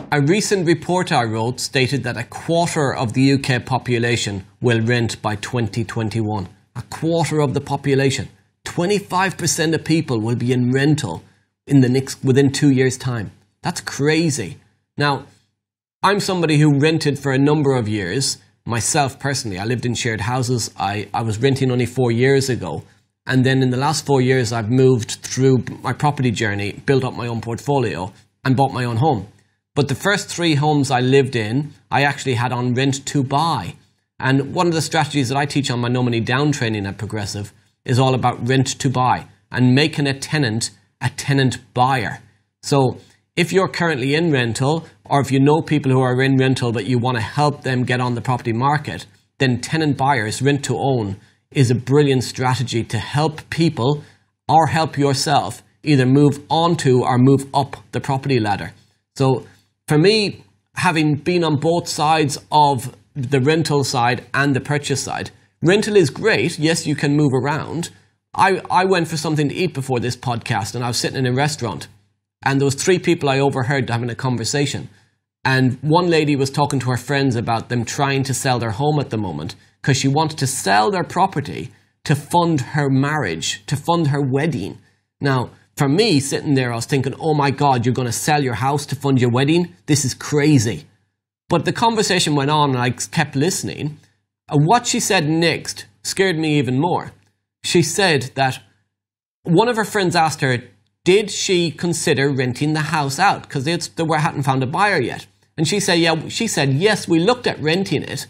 A recent report I wrote stated that a quarter of the UK population will rent by 2021. A quarter of the population. 25% of people will be in rental within 2 years' time. That's crazy. Now, I'm somebody who rented for a number of years. Myself personally, I lived in shared houses. I was renting only 4 years ago. And then in the last 4 years, I've moved through my property journey, built up my own portfolio, and bought my own home. But the first 3 homes I lived in, I actually had on rent to buy. And one of the strategies that I teach on my No Money Down training at Progressive is all about rent to buy and making a tenant buyer. So if you're currently in rental, or if you know people who are in rental but you want to help them get on the property market, then tenant buyers, rent to own, is a brilliant strategy to help people or help yourself either move onto or move up the property ladder. So for me, having been on both sides of the rental side and the purchase side, rental is great. Yes, you can move around. I went for something to eat before this podcast, and I was sitting in a restaurant, and there was 3 people I overheard having a conversation. And one lady was talking to her friends about them trying to sell their home at the moment because she wanted to sell their property to fund her marriage, to fund her wedding. Now, for me, sitting there, I was thinking, oh my God, you're going to sell your house to fund your wedding? This is crazy. But the conversation went on and I kept listening. And what she said next scared me even more. She said that one of her friends asked her, did she consider renting the house out? Because they hadn't found a buyer yet. And she said, yes, we looked at renting it.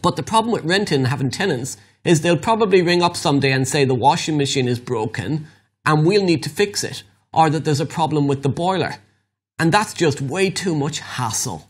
But the problem with renting and having tenants is they'll probably ring up someday and say the washing machine is broken and we'll need to fix it, or that there's a problem with the boiler. And that's just way too much hassle.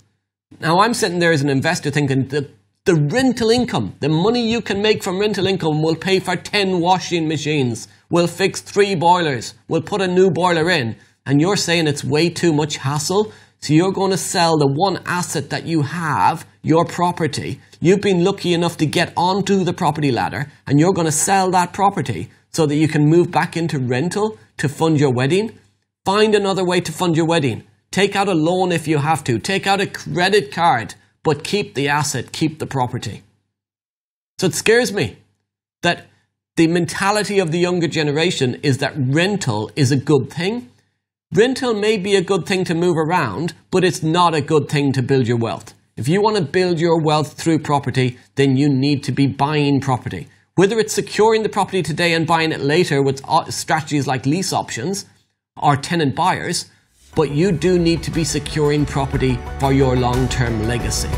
Now, I'm sitting there as an investor thinking the rental income, the money you can make from rental income will pay for 10 washing machines, will fix 3 boilers, will put a new boiler in, and you're saying it's way too much hassle? So you're going to sell the one asset that you have, your property. You've been lucky enough to get onto the property ladder, and you're going to sell that property so that you can move back into rental to fund your wedding. Find another way to fund your wedding. Take out a loan if you have to. Take out a credit card, but keep the asset, keep the property. So it scares me that the mentality of the younger generation is that rental is a good thing. Rental may be a good thing to move around, but it's not a good thing to build your wealth. If you want to build your wealth through property, then you need to be buying property. Whether it's securing the property today and buying it later with strategies like lease options or tenant buyers, but you do need to be securing property for your long-term legacy.